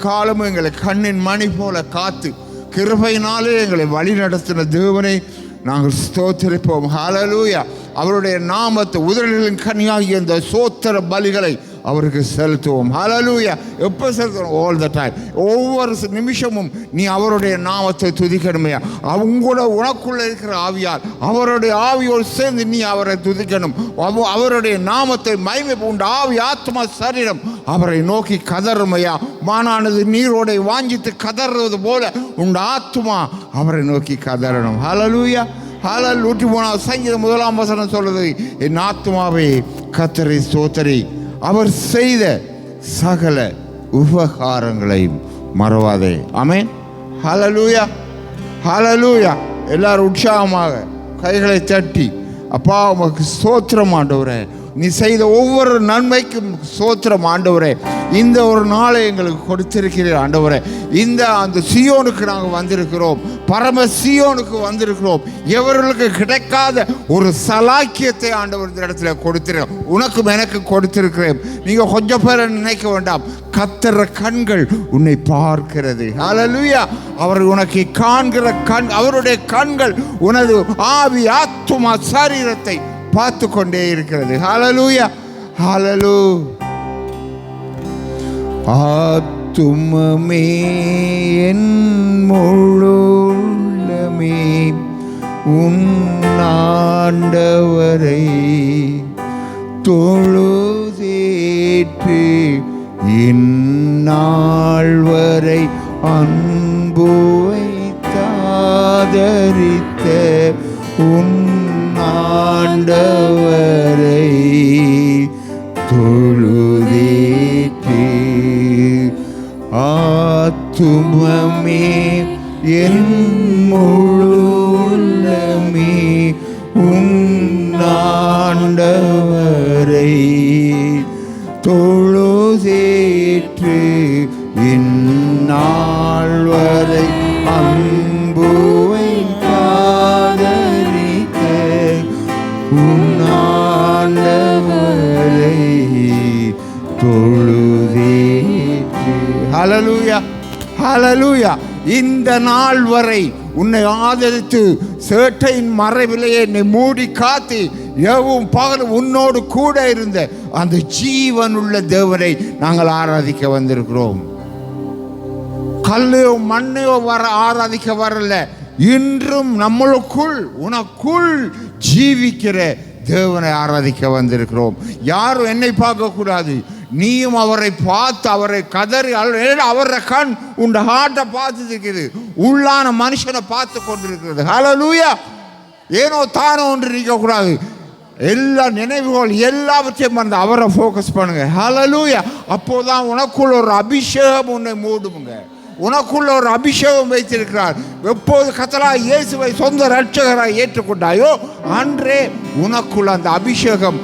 காலமும் எங்களை கண்ணின் மணி போல காத்து கிருபையினாலே எங்களை வழி நடத்தின தேவனை நாங்கள் ஸ்தோத்திரிப்போம். ஹல்லேலூயா. அவருடைய நாமத்தை உதடுகளின் கனியாகிய இந்த சோத்திர பலிகளை அவருக்கு செலுத்துவோம். ஹல்லேலூயா. எப்போ செலுத்துவோம்? All the time. ஒவ்வொரு நிமிஷமும் நீ அவருடைய நாமத்தை துதிக்கணுமையா. உனக்குள்ள இருக்கிற ஆவியால் அவருடைய ஆவியோடு சேர்ந்து நீ அவரை துதிக்கணும். அவருடைய நாமத்தை மகிமை உண்டு ஆவி ஆத்மா சரீரம் அவரை நோக்கி கதறுமையா. மானானது நீரோடை வாஞ்சித்து கதறுவது போல உண்டு ஆத்மா அவரை நோக்கி கதறணும். ஹல்லேலூயா. ஹல்லேலூயா. 103 சங்கீதம் 1 வசனம் சொல்லுது, என் ஆத்மாவே கர்த்தரை ஸ்தோத்திரி, அவர் செய்த சகல உபகாரங்களையும் மறவாதே. ஆமென். ஹல்லேலூயா. ஹல்லேலூயா. எல்லாரும் உற்சாகமாக கைகளை தட்டி, அப்பா உமக்கு ஸ்தோத்திரம் ஆண்டவரே, நீ செய்த ஒவ்வொரு நன்மைக்கும் ஸ்தோத்திரம் ஆண்டவரே. இந்த ஒரு நாளை எங்களுக்கு கொடுத்திருக்கிறீர் ஆண்டவரே. அந்த சியோனுக்கு நாங்கள் வந்திருக்கிறோம், பரம சியோனுக்கு வந்திருக்கிறோம். எவர்களுக்கு கிடைக்காத ஒரு சலாக்கியத்தை ஆண்டவர் இந்த இடத்துல கொடுத்திருக்கிறோம். உனக்கும் எனக்கு கொடுத்திருக்கிறேன். நீங்கள் கொஞ்சம் பேரை நினைக்க வேண்டாம். கர்த்தர் கண்கள் உன்னை பார்க்கிறது. ஹல்லேலூயா. அவர் உனக்கு காண்கிற அவருடைய கண்கள் உனது ஆவி ஆத்துமா சரீரத்தை பார்த்து கொண்டே இருக்கிறது. ஹல்லேலூயா. ஹல்லேலூயா. ஆத்துமமே என் முழுமே உன் ஆண்டவரை தொழுதேற்று இந்நாள் வரை அன்பு வைத்தாதரித்த உன் ஆண்டவரை தொழுதேற்று. ஆத்துமமே என் முழுமே உன் ஆண்டவரை தொழுதேற்று இந்நாள் வரை அன்பு வைக்காதரிக்க உன் ஆண்டவரை தொழுதேற்று. ஹல்லேலூயா. ஹல்லேலூயா. இந்த நாள் வரை உன்னை ஆதரித்து சேட்டையின் மறைவிலே என்னை மூடி காத்து எவும் பகலும் உன்னோடு கூட இருந்த அந்த ஜீவனுள்ள தேவனை நாங்கள் ஆராதிக்க வந்திருக்கிறோம். கல்லையோ மண்ணையோ ஆராதிக்க வரல. இன்றும் நம்மளுக்குள் உனக்குள் ஜீவிக்கிற தேவனை ஆராதிக்க வந்திருக்கிறோம். யாரும் என்னை பார்க்கக்கூடாது, நீயும் அவரை பார்த்து அவரை கதறி அவரை கண் உன் ஹார்ட்டை பார்த்து இருக்குது, உள்ளான மனுஷனை பார்த்து கொண்டிருக்கிறது. ஹல்லேலூயா. ஏனோ தானோ ஒன்று இருக்கக்கூடாது. எல்லா நினைவுகள் எல்லாவற்றையும் வந்து அவரை ஃபோக்கஸ் பண்ணுங்க. ஹல்லேலூயா. அப்போதான் உனக்குள்ள ஒரு அபிஷேகம் உன்னை மூடுமுங்க. உனக்குள்ள ஒரு அபிஷேகம் வைத்திருக்கிறார். எப்போது கர்த்தராகிய இயேசுவை சொந்த ரட்சகராய் ஏற்றுக்கொண்டாயோ அன்றே உனக்குள்ள அந்த அபிஷேகம்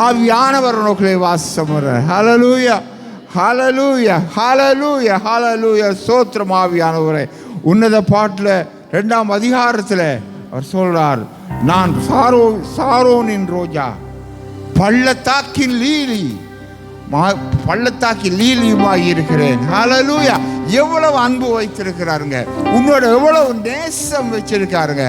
ஆவியானவர் உனக்குள்ளே வாசம் வர. ஹல்லேலூயா. ஹல்லேலூயா. ஹல்லேலூயா. ஹல்லேலூயா. ஸ்தோத்திரம் ஆவியானவரே. உன்னத பாட்டில் 2ஆம் அதிகாரத்தில் அவர் சொல்றார், நான் சாரோனின் ரோஜா, பள்ளத்தாக்கின் லீலி, பள்ளத்தாக்கில் லீலியுமாய் இருக்கிறேன். ஹல்லேலூயா. எவ்வளவு அன்பு வைத்திருக்கிறாருங்க, உன்னோட எவ்வளவு நேசம் வச்சிருக்காருங்க.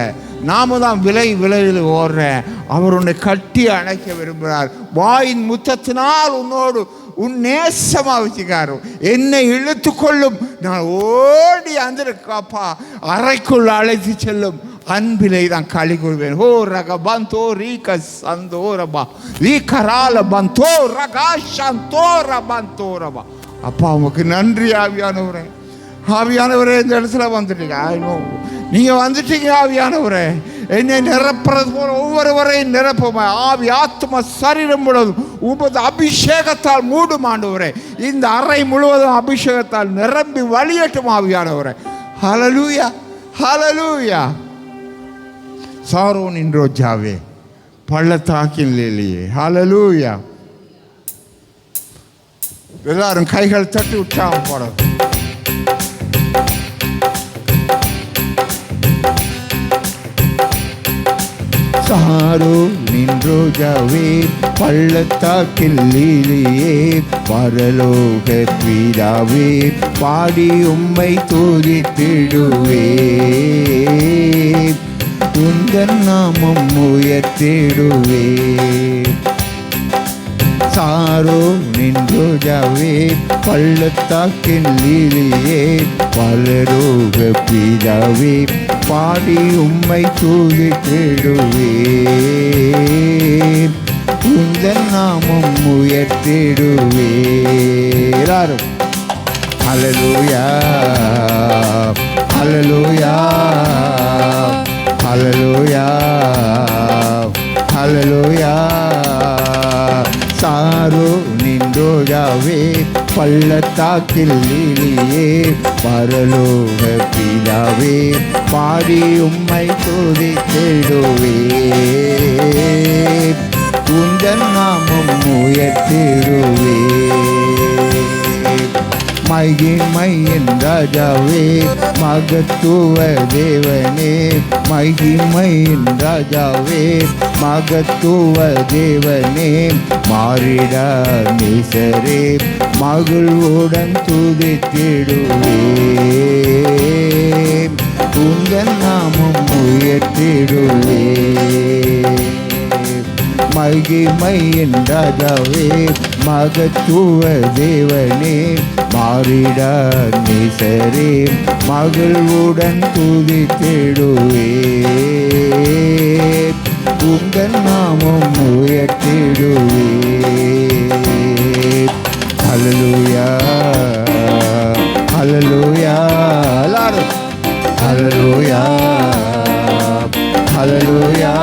நாம தான் விலையில் ஓடுறேன். அவர் உன்னை கட்டி அணைக்க விரும்புகிறார். வாயின் முத்தத்தினால் உன்னோடு உன் நேசமா வச்சுக்காரு. என்னை இழுத்து கொள்ளும், நான் ஓடி அந்த அறைக்குள் அழைத்து செல்லும் அன்பிலே தான் களி கொள்வேன். ஓ ரக பந்தோ ரீக சந்தோரபா ரீகரால பந்தோ ரகா சந்தோர பந்தோரபா. அப்பா உமக்கு நன்றி ஆவியானவரே. ஆவியானவரே இந்த இடத்துல வந்துட்டீங்க. நீங்க வந்துட்டீங்க ஆவியானவரே. என்னை நிரப்புறது போல ஒவ்வொருவரையும் நிரப்புமா. ஆவி ஆத்மா சரீரம் முழுவதும் உமது அபிஷேகத்தால் மூடும் ஆண்டவரே. இந்த அறை முழுவதும் அபிஷேகத்தால் நிரம்பி வழியட்டும் ஆவியானவரே. ஹல்லேலூயா. ஹல்லேலூயா. சாரோனின் ரோஜாவே, பள்ளத்தாக்கின் லீலியே. ஹல்லேலூயா. எல்லாரும் கைகள் தட்டி உற்சாகம் போட. சாரோ நின்றோஜாவே பள்ளத்தாக்கில் லீலியே பரலோக பிதாவே பாடி உம்மை துதித்திடுவே உந்தன் நாமம் உயர்த்திடுவே சாரோ நின்றோஜாவே பள்ளத்தாக்கின் லீலியே பரலோக பிதாவே பாடி உம்மை துதித்திடுவே உந்தன் நாமம் உயர்த்திடுவே எல்லாரும் ஹல்லேலூயா ஹல்லேலூயா ஹல்லேலூயா ஹல்லேலூயா சாரோ நின்றோஜாவே பள்ளத்தாக்கில் லீலியே பரலோக பிதாவே பாடி உம்மை துதித்திடுவே உந்தன் நாமம் உயர்த்திடுவே மகிமையின் ராஜாவே மகத்துவ தேவனே மகிமையின் ராஜாவே மகத்துவ தேவனே மாறிடா நேசரே மகிழ்வுடன் துதித்திடுவே உந்தன் நாமம் உயர்த்திடுவே மகிமையின் ராஜாவே மகத்துவ தேவனே மாறிடா நேசரே மகிழ்வுடன் துதித்திடுவே உந்தன் நாமம் உயர்த்திடுவே ஹல்லேலூயா ஹல்லேலூயா எல்லாரும் ஹல்லேலூயா ஹல்லேலூயா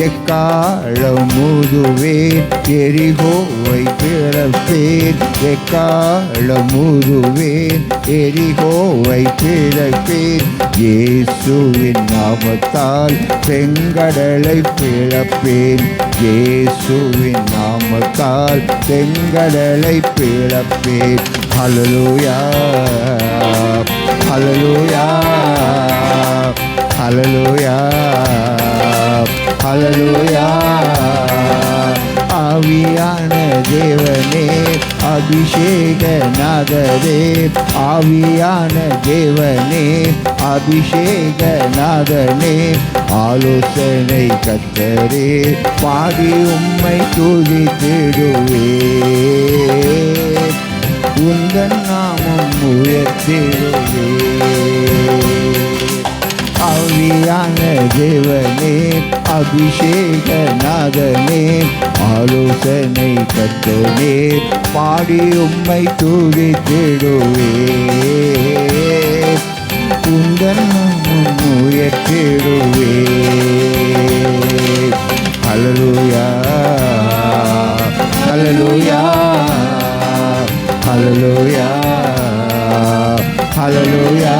எக்காலம் ஊதுவேன் எரிகோவை பிளப்பேன் எக்காலம் ஊதுவேன் எரிகோவை பிளப்பேன் இயேசுவின் நாமத்தால் செங்கடலை பிளப்பேன் இயேசுவின் நாமத்தால் செங்கடலை பிளப்பேன் ஹல்லேலூயா ஹல்லேலூயா ஹல்லேலூயா ஹல்லேலூயா ஆவியான தேவனே அபிஷேக நாதரே ஆவியான தேவனே அபிஷேக நாதனே ஆலோசனை கர்த்தரே பாடி உம்மை துதித்திடுவே உந்தன் நாமம் உயர்த்திடுவே ஆவியான தேவனே அபிஷேக நாதனே ஆலோசனை கர்த்தரே பாடி உம்மை துதித்திடுவே உந்தன் நாமம் உயர்த்திடுவே ஹல்லேலூயா ஹல்லேலூயா ஹல்லேலூயா ஹல்லேலூயா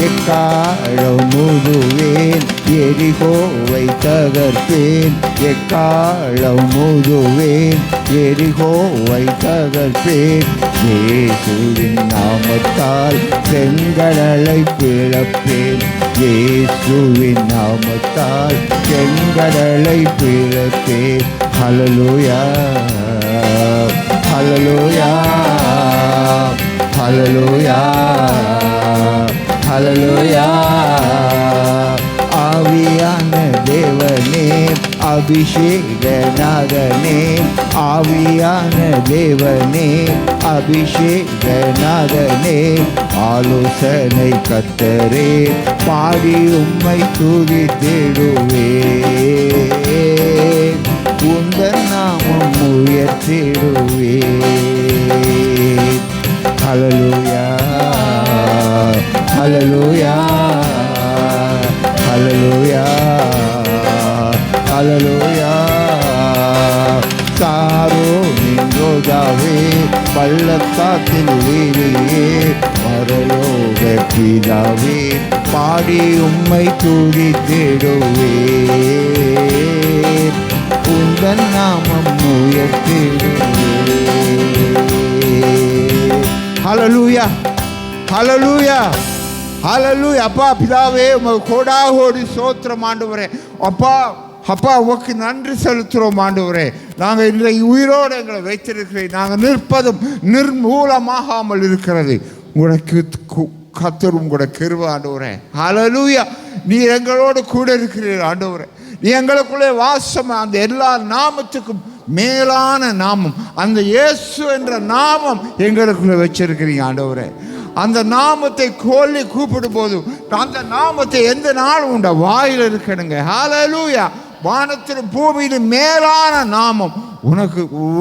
எக்காலம் ஊதுவேன் எரிகோவை தகர்ப்பேன் எக்காலம் ஊதுவேன் எரிகோவை தகர்ப்பேன் இயேசுவின் நாமத்தால் செங்கடலை பிளப்பேன் இயேசுவின் நாமத்தால் செங்கடலை பிளப்பேன் ஹல்லேலூயா ஹல்லேலூயா ஹல்லேலூயா ஹல்லேலூயா ஆவியான தேவனே அபிஷேக நாதனே ஆவியான தேவனே அபிஷேக நாதனே ஆலோசனை கர்த்தரே பாடி உம்மை துதித்திடுவே உந்தன் நாமம் உயர்த்திடுவே ஹல்லேலூயா ஹல்லேலூயா ஹல்லேலூயா ஹல்லேலூயா சாரோ நின்றோஜாவே பள்ளத்தாக்கில் லீலியே பரலோக பிதாவே பாடி உம்மை துதித்திடுவே உந்தன் நாமம் உயர்த்திடுவே ஹல்லேலூயா ஹல்லேலூயா ஹல்லேலூயா. அப்பா பிதாவே உமக்கு கோடாகோடி ஸ்தோத்திரம் ஆண்டவரே. அப்பா அப்பா உமக்கு நன்றி செலுத்துகிறோம் ஆண்டவரே. நாங்கள் இன்றைக்கு உயிரோடு எங்களை வைத்திருக்கிறேன். நாங்கள் நிற்பதும் நிர்மூலமாகாமல் இருக்கிறது உங்களுக்கு கர்த்தர் உங்களோட கிருபை ஆண்டவரே. ஹல்லேலூயா. நீ எங்களோடு கூட இருக்கிறீர் ஆண்டவரே. நீ எங்களுக்குள்ளே வாசம். அந்த எல்லா நாமத்துக்கும் மேலான நாமம் அந்த இயேசு என்ற நாமம் எங்களுக்குள்ளே வச்சிருக்கிறீங்க ஆண்டவரே. அந்த நாமத்தை கோலி கூப்பிடும் போது அந்த நாமத்தை எந்த நாளும் உண்ட வாயில் இருக்கணுங்க. ஹல்லேலூயா. வானத்திலும் பூமியிலும் மேலான நாமம்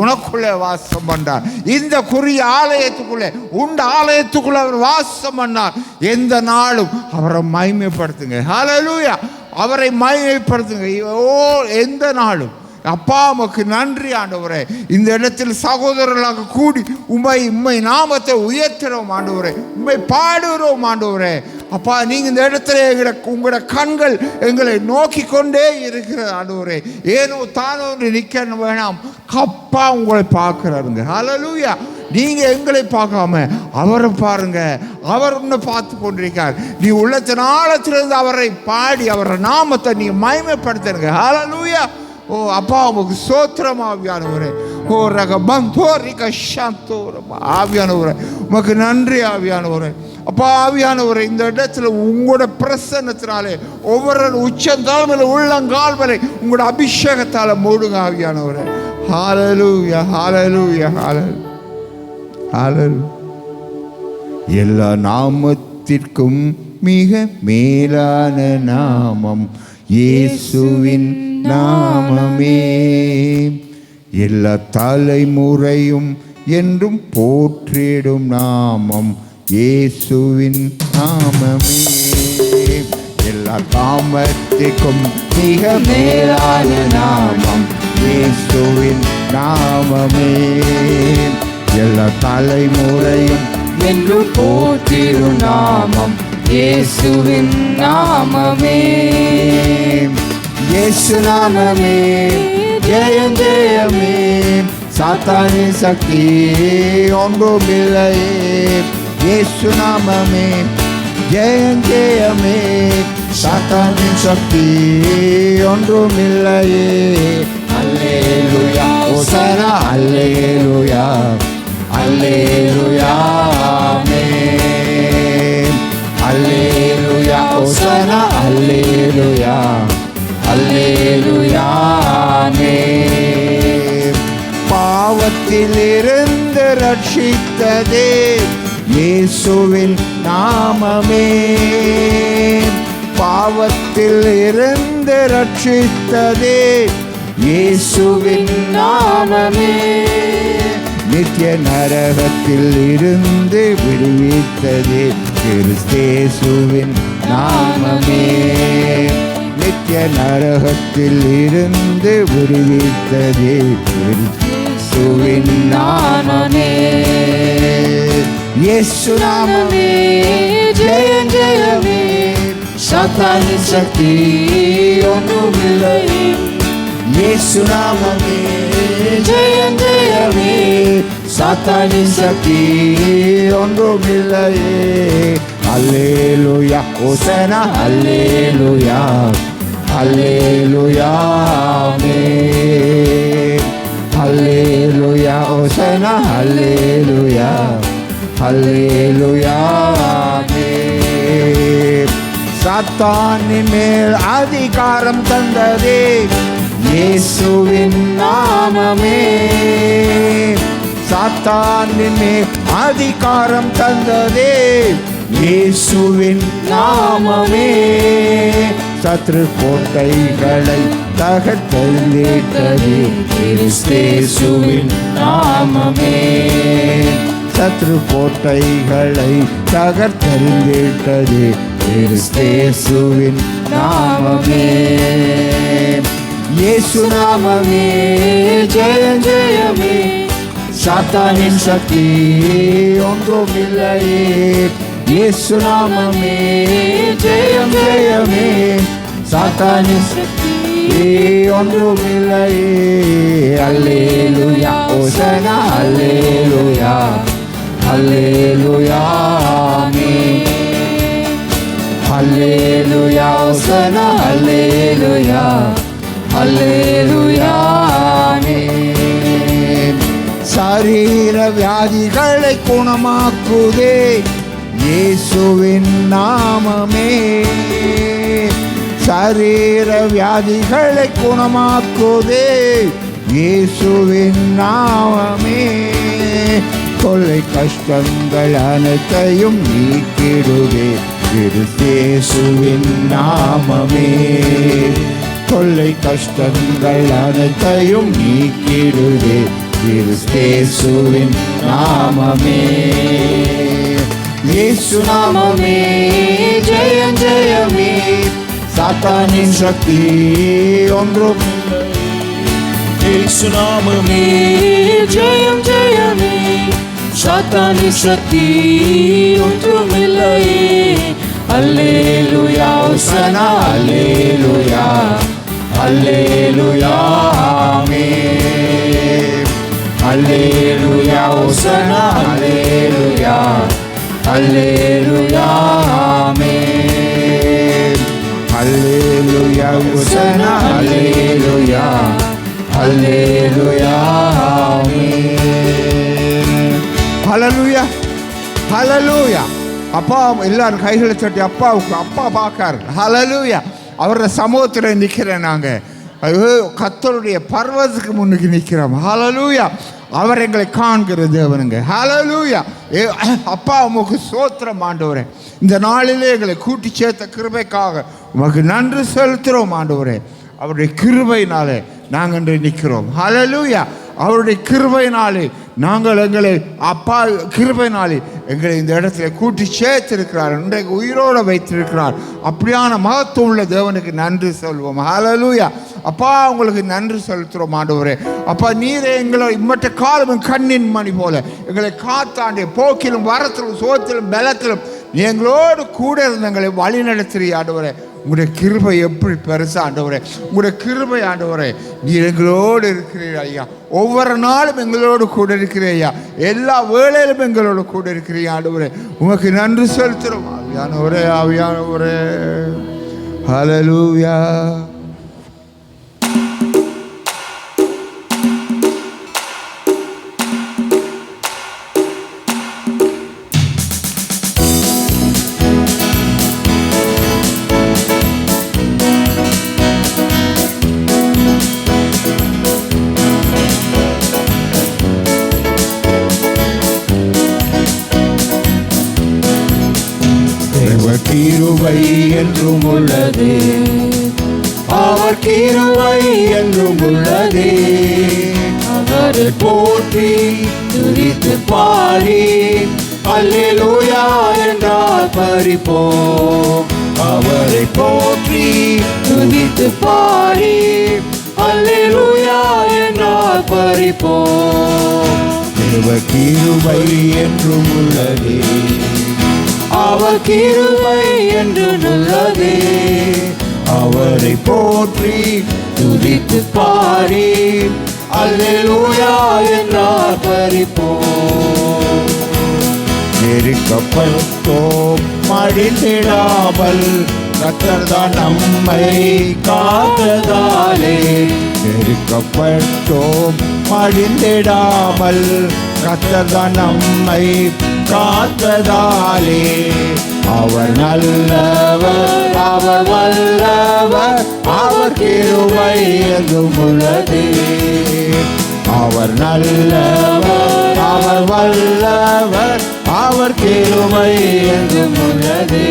உனக்குள்ளே வாசம் பண்ணார். இந்த குறிய ஆலயத்துக்குள்ளே உண்ட ஆலயத்துக்குள்ளே அவர் வாசம் பண்ணார். எந்த நாளும் அவரை மகிமைப்படுத்துங்க. ஹல்லேலூயா. அவரை மகிமைப்படுத்துங்க எந்த நாளும். அப்பா உமக்கு நன்றி ஆண்டவரே. இந்த இடத்தில் சகோதரர்களாக கூடி உம்மை நாமத்தை உயர்த்துகிறோம் ஆண்டவரே. உம்மை பாடுகிறோம் ஆண்டவரே. அப்பா நீங்கள் இந்த இடத்துல உங்களோட கண்கள் எங்களை நோக்கி கொண்டே இருக்கிற ஆண்டவரே. ஏனோ தானோ நிற்க வேணாம். அப்பா உங்களை பார்க்குறாருங்க. ஹல்லேலூயா. நீங்கள் எங்களை பார்க்காம அவரை பாருங்க. அவர் உன்னை பார்த்து கொண்டிருக்கார். நீ உள்ளத்தின் ஆழத்திலிருந்து அவரை பாடி அவரை நாமத்தை நீ மகிமைப்படுத்துங்க. ஹல்லேலூயா. ஓ அப்பா உமக்கு ஸ்தோத்திரம் ஆவியானவரே. ஓ ரகபந்தோரிக சாந்தோரமா ஆவியானவரே உமக்கு நன்றி ஆவியானவரே. அப்பா ஆவியானவரே இந்த இடத்துல உங்களோட பிரசன்னத்தினாலே ஒவ்வொரு உச்சந்தால் உள்ளங்கால் வரை உங்களோட அபிஷேகத்தால் மூடுங்க ஆவியானவரே. ஹல்லேலூயா ஹல்லேலூயா ஹல்லேலூயா. எல்லா நாமத்திற்கும் மிக மேலான நாமம் இயேசுவின் நாமமே. எல்லா தலைமுறையும் என்றும் போற்றிடும் நாமம் இயேசுவின் நாமமே. எல்லா நாமத்திற்கும் மிக மேலான நாமம் இயேசுவின் நாமமே. எல்லா தலைமுறையும் என்றும் போற்றிடும் நாமம் இயேசுவின் நாமமே. இயேசு நாமமே ஜெயம் ஜெயமே. சாத்தானின் சக்தி ஒன்றுமில்லையே. இயேசு நாமமே ஜெயம் ஜெயமே. சாத்தானின் சக்தி ஒன்றுமில்லையே. அல்லேலூயா ஹோசனா அல்லேலூயா அல்லேலூயா ஆமென். அல்லேலூயா ஹோசனா அல்லேலூயா அல்லேலூயா ஆமென். பாவத்தில் இருந்து ரட்சித்ததே இயேசுவின் நாமமே. பாவத்தில் இருந்து ரட்சித்ததே இயேசுவின் நாமமே. நித்திய நரகத்தில் இருந்து விடுவித்ததே கிறிஸ்தேசுவின் நாமமே. நித்திய நரகத்தில் இருந்து விடுவித்ததே கிறிஸ்துவின் நாமமே. இயேசு நாமமே ஜெயம் ஜெயமே. சாத்தானின் சக்தி ஒன்றுமில்லை. இயேசு நாமமே ஜெயம் ஜெயமே. சாத்தானின் சக்தி ஒன்றுமில்லையே. அல்லேலூயா ஹோசனா அல்லேலூயா அல்லேலூயா ஆமென். அல்லேலூயா ஹோசனா அல்லேலூயா அல்லேலூயா ஆமென். சாத்தானின் மேல் அதிகாரம் தந்ததே இயேசுவின் நாமமே. சாத்தானின் மேல் அதிகாரம் தந்ததே இயேசுவின் நாமமே. சத்ரு கோட்டைகளை தகர்த்தெறிந்தது கிறிஸ்தேசுவின் நாமமே. சத்ரு கோட்டைகளை தகர்த்தெறிந்தது கிறிஸ்தேசுவின் நாமமே. இயேசு நாமமே ஜெயம் ஜெயமே. சாத்தானின் சக்தி ஒன்றுமில்லையே. இயேசு நாமமே ஜெயம் ஜெயமே. சாத்தானின் சக்தி ஒன்றுமில்லையே. அல்லேலூயா ஹோசனா அல்லேலூயா அல்லேலூயா ஆமென். அல்லேலூயா ஓசனா அல்லேலூயா அல்லேலூயா ஆமென். சரீர வியாதிகளை குணமாக்குதே இயேசுவின் நாமமே. சரீர வியாதிகளை குணமாக்குதே இயேசுவின் நாமமே. தொல்லை கஷ்டங்கள் அனைத்தையும் நீக்கிடுதே இயேசுவின் நாமமே. தொல்லை கஷ்டங்கள் அனைத்தையும் நீக்கிடுதே இயேசுவின் நாமமே. இயேசு நாமமே ஜெயம் ஜெயமே. சாத்தானின் சக்தி ஒன்றும் இயேசு நாமமே ஜெயம் ஜெயமே. சாத்தானின் சக்தி ஒன்றுமில்லையே. அல்லேலூயா ஓசனா அல்லேலூயா அல்லேலூயா ஆமென். அல்லேலூயா ஓசனா அல்லேலூயா அல்லேலூயா ஆமென். அல்லேலூயா ஓசனா அல்லேலூயா அல்லேலூயா ஆமென். ஹல்லேலூயா ஹல்லேலூயா. அப்பா எல்லாரும் கைகளை தட்டி அப்பாவுக்கு அப்பா பார்க்காரு. ஹல்லேலூயா. அவரோட சமூகத்தில் நிற்கிறேன். நாங்கள் கர்த்தருடைய பர்வதத்துக்கு முன்னுக்கு நிற்கிறோம். ஹல்லேலூயா. அவர் எங்களை காண்கிற தேவனுங்க. ஹல்லேலூயா. அப்பா உமக்கு ஸ்தோத்திரம் ஆண்டவரே. இந்த நாளிலே எங்களை கூட்டி சேர்த்த கிருபைக்காக உமக்கு நன்றி செலுத்துகிறோம் ஆண்டவரே. அவருடைய கிருபையினாலே நாங்கள் இன்று நிற்கிறோம். ஹல்லேலூயா. அவருடைய கிருபையினாலே நாங்கள் எங்களை அப்பா கிருபையினாலே எங்களை இந்த இடத்துல கூட்டி சேர்த்திருக்கிறார். இன்றைக்கு உயிரோடு வைத்திருக்கிறார். அப்படியான மகத்துவம் உள்ள தேவனுக்கு நன்றி சொல்வோம். ஹல்லேலூயா. அப்பா உங்களுக்கு நன்றி செலுத்துகிறோம் ஆண்டவரே. அப்பா நீரே எங்களை இம்மட்ட காலமும் கண்ணின் மணி போல எங்களை காத்தாண்டிய போக்கிலும் வரத்திலும் சோத்திலும் பலத்திலும் நீ எங்களோடு கூட இருந்து எங்களை வழி நடத்துறீ ஆண்டவரே. உங்களுடைய கிருபை எப்படி பெருசா ஆண்டவரே. உங்களுடைய கிருபை ஆண்டவரே. நீ எங்களோடு இருக்கிறீர் ஐயா. ஒவ்வொரு நாளும் எங்களோடு கூட இருக்கிறீர் ஐயா. எல்லா வேளையிலும் எங்களோடு கூட இருக்கிறீர் ஆண்டவரே. உமக்கு நன்றி செலுத்துகிறோம் ஆவியானவரே. ஆவியானவரே ஹல்லேலூயா. கிருபை என்றும் உள்ளதே. அவர் கிருபை என்றும் உள்ளதே. அவரை போற்றி துதித்து பாடி அல்லேலூயா என்றால் பரிப்போம். அவரை போற்றி துதித்து பாடி அல்லேலூயா என்றால் பரிப்போம். கிருபை என்றும் உள்ளதே. அவர் கிருபை என்று உள்ளதே. அவரை போற்றி துதித்து பாடி அல்லேலூயா என்றார் பரிப்போம். நெருக்கப்பட்டோம் மடிந்திடாமல் கர்த்தர்தான் நம்மை காத்ததாலே. நெருக்கப்பட்டோம் மடிந்திடாமல் கர்த்தர்தான் நம்மை காத்ததாலே. அவர் நல்லவர் அவர் வல்லவர் அவர் கிருபை என்றும் உள்ளதே. அவர் நல்லவர் அவர் வல்லவர் அவர் கிருபை என்றும் உள்ளதே.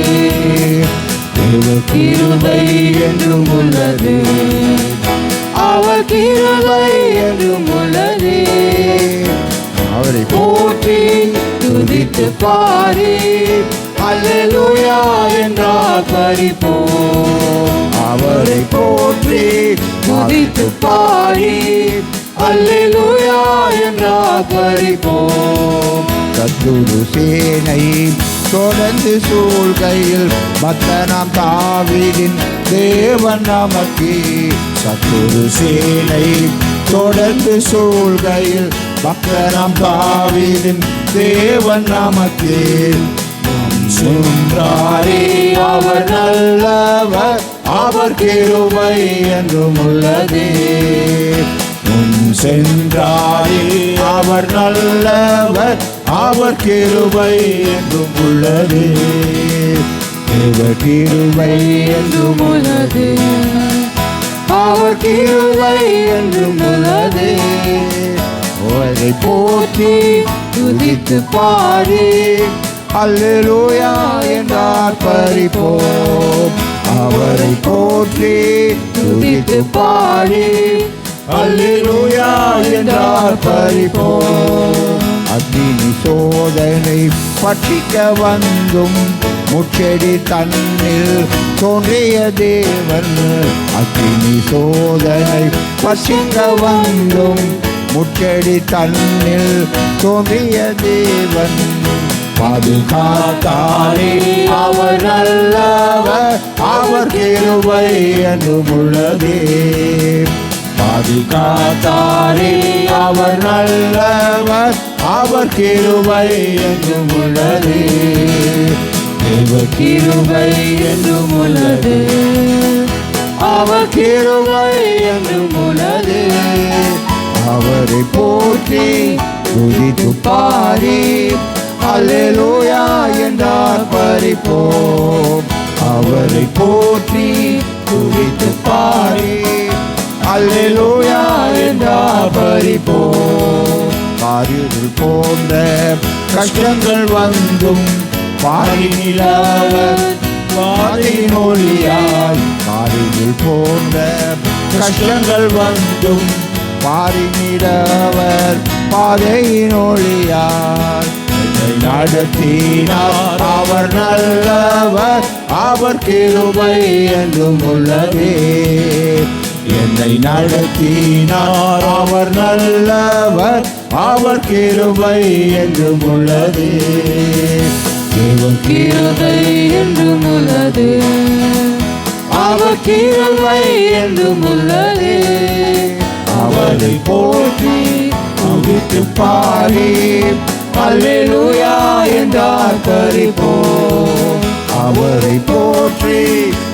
கிருபை என்றும் உள்ளதே. அவர் கிருபை என்றும் உள்ளதே. அவரை போற்றி துதித்து பாடி அல்லேலூயா என்றார் பரிப்போம். அவரை போற்றி துதித்து பாடி அல்லேலூயா என்றார் பரிப்போம். சத்துரு சேனை தொடர்ந்து சூழ்கையில் பக்தனாம் தாவீதின் தேவன் நமக்கு. சத்துரு சேனை தொடர்ந்து சூழ்கையில் பக்தனாம் தாவீதின் தேவன் நமக்கு. சென்றாரே அவர் நல்லவர், அவர் கிருபை என்றும் உள்ளதே. முன் சென்றாரே அவர் நல்லவர், அவர் கிருபை என்றும் உள்ளதே. தேவ கிருபை என்றும் உள்ளதே, அவர் கிருபை என்றும் உள்ளதே. அவரை போற்றி துதித்து பாடி அல்லேலூயா என்றார் பரிபோம். அவரை போற்றி துதித்து பாடி அல்லேலூயா என்றார் பரிபோம். அக்னி சோதனை பட்சிக்க வந்தும் முச்செடி தன்னில் தோன்றிய தேவன். அக்னி சோதனை பட்சிக்க வந்தும் முச்செடி தன்னில் தோன்றிய தேவன். பாதுகாத்தாரே அவர் நல்லவர், அவர் கிருபை என்றும் உள்ளதே. பாதுகாத்தாரே அவர் நல்லவர், அவர் கிருபை என்றும் உள்ளதே. தேவ கிருபை என்றும் உள்ளதே, அவர் கிருபை என்றும் உள்ளதே. அவரை போற்றி துதித்து பாடி அல்லேலூயா என்றார் பரிபோம். அவரை போற்றி துதித்து பாடி அல்லேலூயா என்றார் பரிபோம். காரிருள் போன்ற கஷ்டங்கள் வந்தும் பாரினிலவர் பாதையின் ஒளியாய். காரிருள் போன்ற கஷ்டங்கள் வந்தும் பாரினிலவர் பாதையின் ஒளியாய். நடத்தினார் அவர் நல்லவர், அவர் கிருபை என்றும் உள்ளதே. என்னை நடத்தினார் அவர் நல்லவர், அவர் கிருபை என்றும் உள்ளதே. தேவ கிருபை என்றும் உள்ளதே, அவர் கிருபை என்றும் உள்ளதே. அவரை போற்றி துதித்து பாடி அல்லேலூயா என்றார் பரிபோம். அவரை போற்றி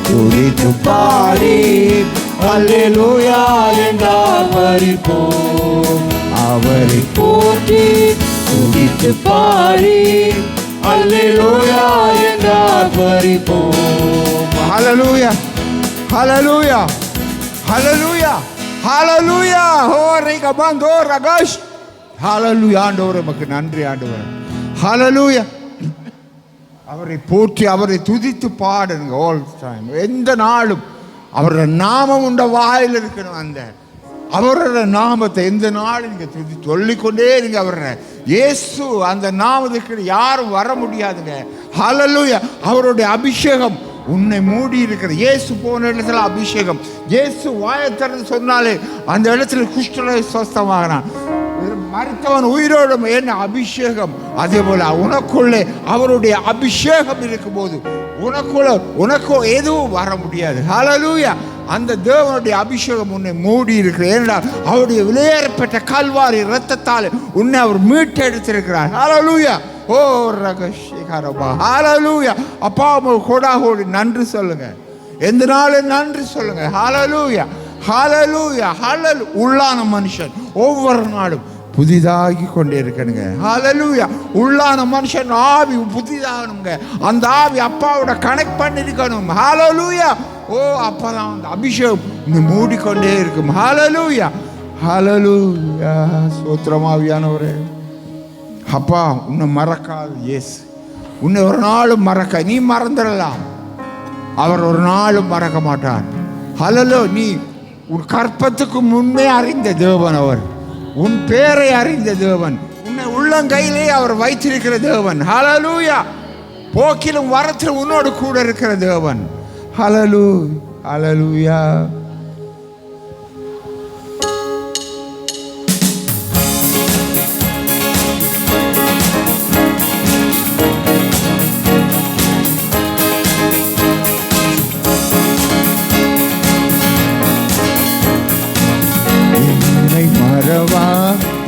துதித்து பாடி அல்லேலூயா என்றார் பரிபோம். அவரை போற்றி துதித்து பாடி அல்லேலூயா என்றார் பரிபோம். ஹல்லேலூயா, ஹல்லேலூயா, ஹல்லேலூயா, ஹல்லேலூயா. ஹோரிக பந்தோ ரகஷ். ஹல்லேலூயா. ஆண்டவரே உமக்கு நன்றி ஆண்டவரே. ஹல்லேலூயா. அவரை போற்றி அவரை துதித்து பாடுங்க ஆல் டைம். எந்த நாளும் அவரோட நாமம் உண்ட வாயில் இருக்கணும். அந்த அவரோட நாமத்தை எந்த நாளும் நீங்க துதி சொல்லிக்கொண்டே இருங்க. அவரோட இயேசு அந்த நாமத்துக்கு யாரும் வர முடியாதுங்க. ஹல்லேலூயா. அவருடைய அபிஷேகம் உன்னை மூடி இருக்கிற. இயேசு போன இடத்துல அபிஷேகம். இயேசு வாயை திறந்து சொன்னாலே அந்த இடத்துல குஷ்டரோகி சுஸ்தமாகறான். மரித்தவன் உயிரோடு என்ன அபிஷேகம். அதே போல உனக்குள்ளே அவருடைய அபிஷேகம் இருக்கும்போது உனக்கு எதுவும் வர முடியாது. ஹல்லேலூயா. அந்த தேவனுடைய அபிஷேகம் உன்னை மூடி இருக்கிற. ஏனென்றால் அவருடைய விலையேறப்பட்ட கல்வாரி இரத்தத்தால் உன்னை அவர் மீட்டெடுத்திருக்கிறார். ஹல்லேலூயா. ஓ ரகஷிகரபா. ஹல்லேலூயா. அப்பா உங்களுக்கு கோடாகோடி நன்றி சொல்லுங்க. எந்த நாளும் நன்றி சொல்லுங்க. ஹல்லேலூயா, ஹல்லேலூயா, ஹல்லேலூயா. உள்ளான மனுஷன் ஒவ்வொரு நாளும் புதிதாகி கொண்டே இருக்கணுங்க. ஹல்லேலூயா. உள்ளான மனுஷன் ஆவி புதிதாகணுங்க. அந்த ஆவி அப்பாவோட கனெக்ட் பண்ணிருக்கணும். ஹல்லேலூயா. ஓ அப்பதான் அந்த அபிஷேகம் மூடிக்கொண்டே இருக்கும். ஹல்லேலூயா, ஹல்லேலூயா. சோத்திரமாவியானவரே, அப்பா உன்னை மறக்காது. இயேசு உன்னை ஒரு நாளும் மறக்க. நீ மறந்துடலாம், அவர் ஒரு நாளும் மறக்க மாட்டார். ஹல்லேலூயா. நீ உன் கற்பத்துக்கு முன்னே அறிந்த தேவன் அவர். உன் பேரை அறிந்த தேவன். உன்னை உள்ளங்கையிலே அவர் வைத்திருக்கிற தேவன். ஹல்லேலூயா. போக்கிலும் வரத்திலும் உன்னோடு கூட இருக்கிற தேவன். ஹல்லேலூயா, ஹல்லேலூயா.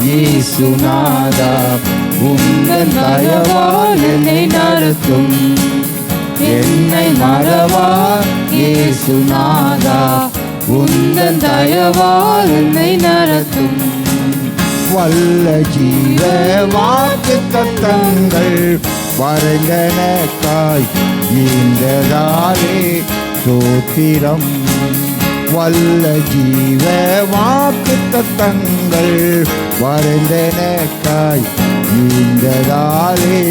இயேசுநாதா உந்தன் தயவால் என்னை நடத்தும். என்னை மறவா இயேசுநாதா, உந்தன் தயவால் என்னை நடத்தும். வல்ல ஜீவ வாக்கு தத்தங்கள் வரைந்தனக்காய் ஈந்ததாலே சோத்திரம். வல்ல ஜீவ வாக்கு தத்தங்கள் வரைந்தனக்காய் ஈந்ததாலே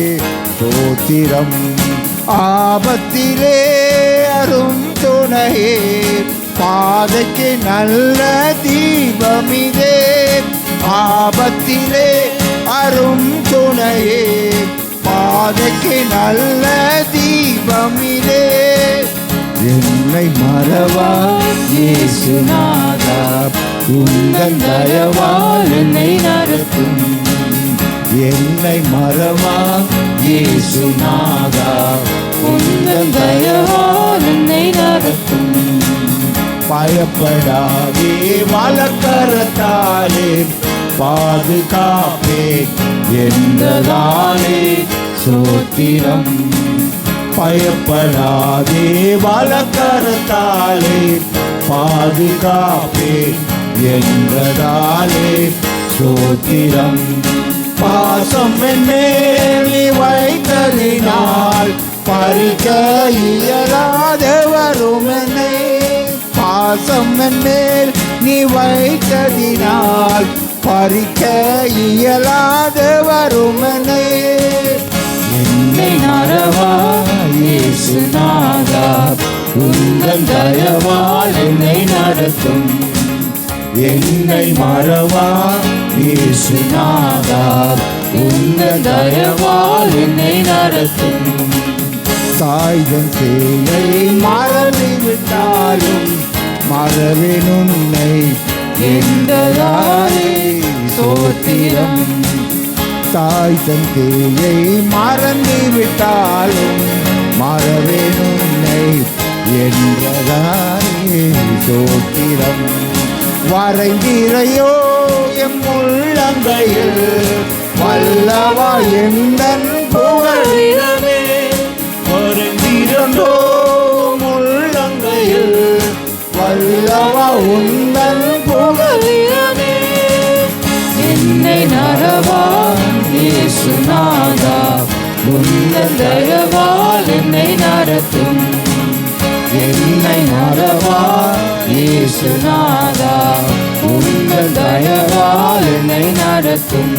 சோத்திரம். ஆபத்திலே அரும் துணையே, பாதைக்கு நல்ல தீபமிதே. ஆபத்திலே அரும் துணையே, பாதைக்கு நல்ல தீபமிதே. என்னை மறவா இயேசுநாதா, உந்தன் தயவால் என்னை நடத்தும். என்னை மறவா இயேசுநாதா, உந்தன் தயவால் என்னை நடத்தும். பயப்படாதே வலக்கரத்தாலே பாதுகாப்பே என்றதாலே சோத்திரம். பயப்படாதே வலக்கரத்தாலே பாதுகாப்பே என்றதாலே சோத்திரம். பாசம் என்னேல் நீ வைத்ததினால் பறிக்க இயலாத வரும் என்னை. பாசம் என்னேல் நீ வைத்ததினால் பறிக்க இயலாத வரும் என்னை. என்னை மறவா இயேசுநாதா, உந்தன் தயவால் என்னை நடத்தும். என்னை மறவா இயேசுநாதா, உந்தன் தயவால் என்னை நடத்தும். தாய்தன் சேயை மறந்து விட்டாலும் மறவேன் உன்னை என்றதாலே சோத்திரம். தாய்தன் சேயை மறந்து விட்டாலும் மறவேன் உன்னை என்றதாலே சோத்திரம். வரைந்திரையோ எம் உள்ளங்கையில் வல்லவா எந்தன் புகழிடமே. வரைந்திரண்டோ உள்ளங்கையில் வல்லவா உந்தன் புகழிடமே. என்னை மறவா இயேசுநாதா, உந்தன் தயவால் என்னை நடத்தும். என்னை மறவா இயேசுநாதா, உந்தன் தயவால் என்னை நடத்தும்.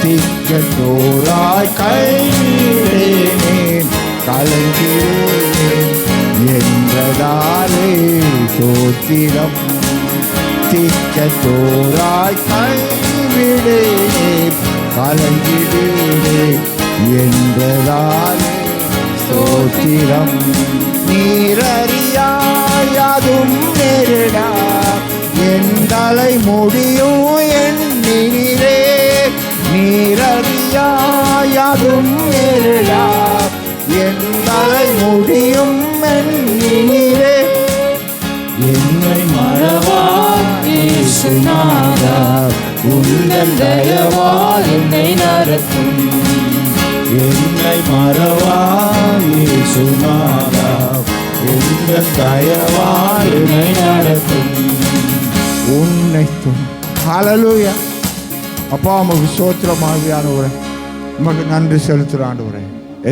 திக்கற்றோராய் கைவிடேனே கலங்கினேன் என்றதாலே சோத்திரம். திக்கற்றோராய் கைவிடேனே கலங்கினேன் என்றதாலே சோத்திரம். நீரறியாதும் நேரிடா என் தலை முடியும் எண்ணினே. நீரறியாதும் நேரிடா என் தலை முடியும் எண்ணினே. என்னை மறவா இயேசுநாதா, உந்தன் தயவால் என்னை நடத்தும். என்னை மறவா இயேசுநாதா, உந்தன் தயவால் என்னை நடத்தும். உன்னை ஹல்லேலூயா. அப்பா உமக்கு ஸ்தோத்திரம் ஆவியானவரே, உமக்கு நன்றி செலுத்துகிற ஆண்டவரே.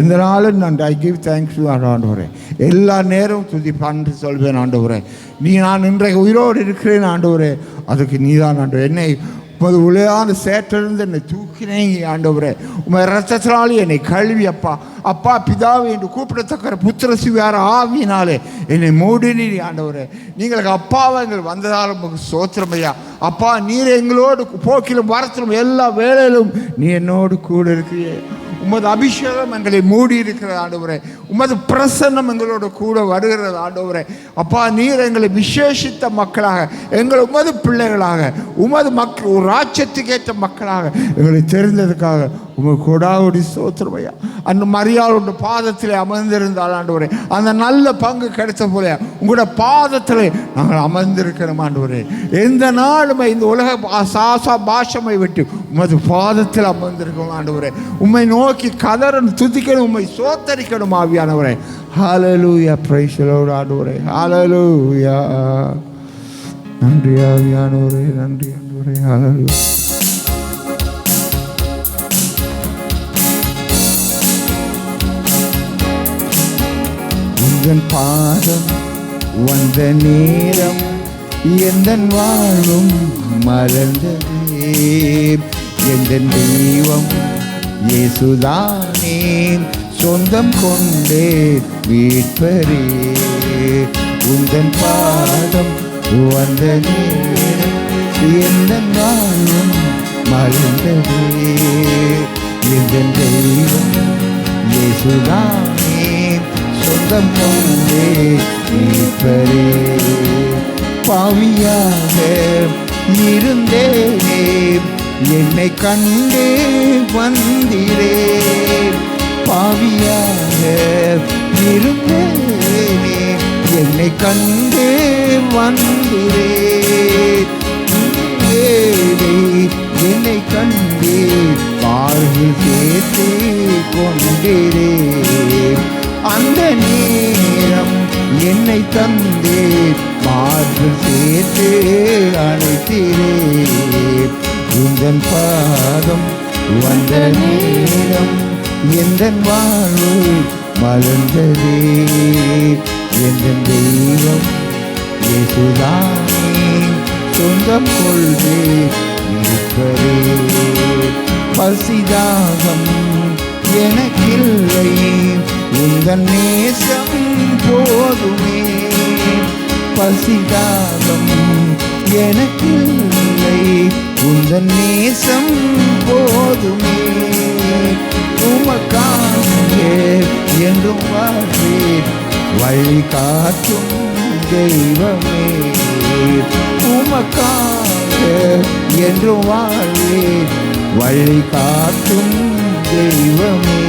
எந்த நாளும் நன்றி. ஐ கிவ் தேங்க்ஸ் டு ஆண்டவரே. எல்லா நேரம் துதி நன்றி சொல்வேன் ஆண்டவரே. நான் இன்றைக்கு உயிரோடு இருக்கிறேன் ஆண்டவரே, அதுக்கு நீதான் ஆண்டவரே. என்னை உமது உளையான சேற்றிலிருந்து என்னை தூக்கினேங்க ஆண்டவரே. உமது ரத்தத்தினாலே என்னை கழுவி அப்பா அப்பா பிதாவை என்று கூப்பிடத்தக்க புத்திர சிவியார ஆவியினாலே என்னை மூடினி ஆண்டவரே. நீங்களுக்கு அப்பாவை எங்கள் வந்ததாலும் உங்களுக்கு சோத்திரமையா. அப்பா நீர் எங்களோடு போக்கிலும் வரத்திலும் எல்லா வேலையிலும் நீ என்னோடு கூட இருக்கிறீ. உமது அபிஷேகம் எங்களை மூடி இருக்கிறது ஆண்டவரே. உமது பிரசன்னம் எங்களோட கூட வருகிறது ஆண்டவரே. அப்பா, நீர் எங்களை விசேஷித்த மக்களாக, எங்களை உமது பிள்ளைகளாக, உமது ஒரு ராஜ்யத்துக்கு ஏற்ற மக்களாக எங்களை தெரிந்ததுக்காக உமது கொடாவுடி ஸ்தோத்திரம் ஐயா. அந்த மரியாளுடைய பாதத்திலே அமர்ந்திருந்தால் ஆண்டவரே, அந்த நல்ல பங்கு கிடைத்த போல உங்களோட பாதத்திலே நாங்கள் அமர்ந்திருக்கிறோம் ஆண்டவரே. எந்த நாளுமே இந்த உலக பாஷமை விட்டு உமது பாதத்தில் அமர்ந்திருக்கணும் ஆண்டவரே. உம்மை நோக்கி கதறணும், துதிக்கணும், உம்மை சோத்தரிக்கணும் ஆவியானவரே. ஹல்லேலூயா, பிரைஸ் தி லார்ட் ஆண்டவரே. ஹல்லேலூயா. நன்றி ஆவியானவரே, நன்றி ஆண்டவரே. ஹல்லேலூயா. உந்தன் பாதம் வந்த நேரம் எந்தன் வாழும் மலர்ந்ததே. எந்தன் தெய்வம் இயேசுதானே, சொந்தம் கொண்டே மீட்பரே. உந்தன் பாதம் வந்த நேரம் எந்தன் வாழும் மலர்ந்ததே. எந்தன் தெய்வம் இயேசுதானே, சொந்தம் கொண்டே மீட்பரே. பாவியாக இருந்தேனே, என்னை கண்டே வந்தீரே. பாவியாக இருந்தேனே, என்னை கண்டே வந்தீரே. என்னை கண்டே வாழ்வு சேர்த்து கொண்டீரே. அந்த நேரம் என்னை தந்தே மாற்று சேர்த்து அழைத்தீரே. உந்தன் பாதம் வந்த நேரம் எந்தன் வாழ்வு மலர்ந்ததே. எந்தன் தெய்வம் இயேசுதானே, சொந்தம் கொள்வே மீட்பரே. பசிதாகம் எனக்கில்லை, உந்தன் நேசம் போதுமே. பசிதாகம் எனக்கில்லை, உந்தன் நேசம் போதுமே. உமக்காக என்றும் வாழ்வேன், வழி காட்டும் தெய்வமே. உமக்காக என்றும் வாழ்வேன், வழி காட்டும் தெய்வமே.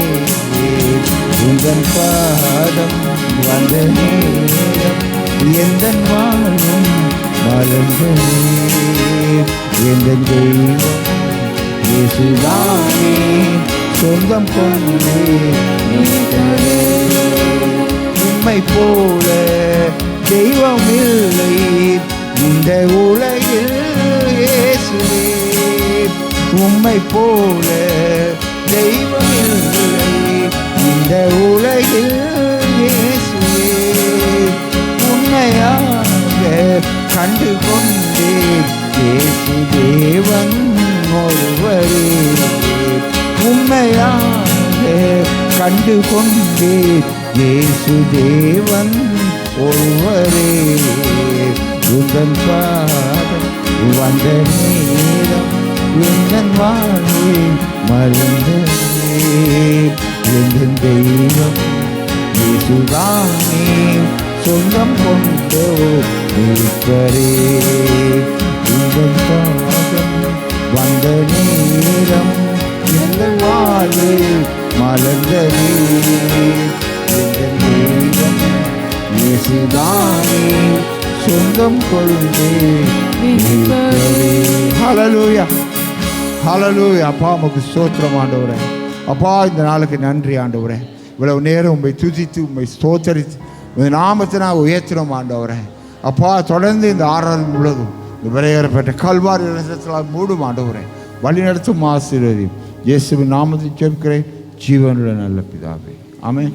உந்தன் பாதம் வந்த நேரம் எந்தன் வாழும் மலர்ந்ததே. எந்தன் தெய்வம் இயேசுதானே, சொந்தம் கொண்டே மீட்பரே. உம்மை போல தெய்வம் இல்லை இந்த உலகில் இயேசுவே. உம்மை போல தெய்வம் இல்லை இந்த உலகில் இயேசுவே. உண்மையாக கண்டு கொண்டே இயேசு தேவன் ஒருவரே. உண்மையாக கண்டு கொண்டே இயேசு தேவன் ஒருவரே. உந்தன் பாதம் வந்த நேரம் எந்தன் வாழ்வு மலர்ந்ததே. எந்தன் தெய்வம் இயேசுதானே, சொந்தம் கொண்டோ மீட்பரே. உந்தன் பாதம் வந்த நேரம் எந்தன் வாழ்வு மலர்ந்ததே. எந்தன் தெய்வம் இயேசுதானே, சொந்தம் கொண்டே மீட்பரே. ஹல்லேலூயா, ஹல்லேலூயா. அப்பா, உமக்கு ஸ்தோத்திரம் ஆண்டவரே. அப்பா, இந்த நாளுக்கு நன்றி ஆண்டவரே. இவ்வளவு நேரம் உண்மை துதித்து உண்மை ஸ்தோத்தரித்து இந்த நாமத்தை நான் உயர்த்தினோம் ஆண்டவரே. அப்பா, தொடர்ந்து இந்த ஆராதனை முழுவதும் இந்த விலையேறப்பட்ட கல்வாரி ரசத்தில் மூடும் ஆண்டவரே. வழிநடத்தும் ஆசீர்வதியும் இயேசுவின் நாமத்தில் ஜெபிக்கிறேன் ஜீவனுள்ள நல்ல பிதாவே. ஆமென்.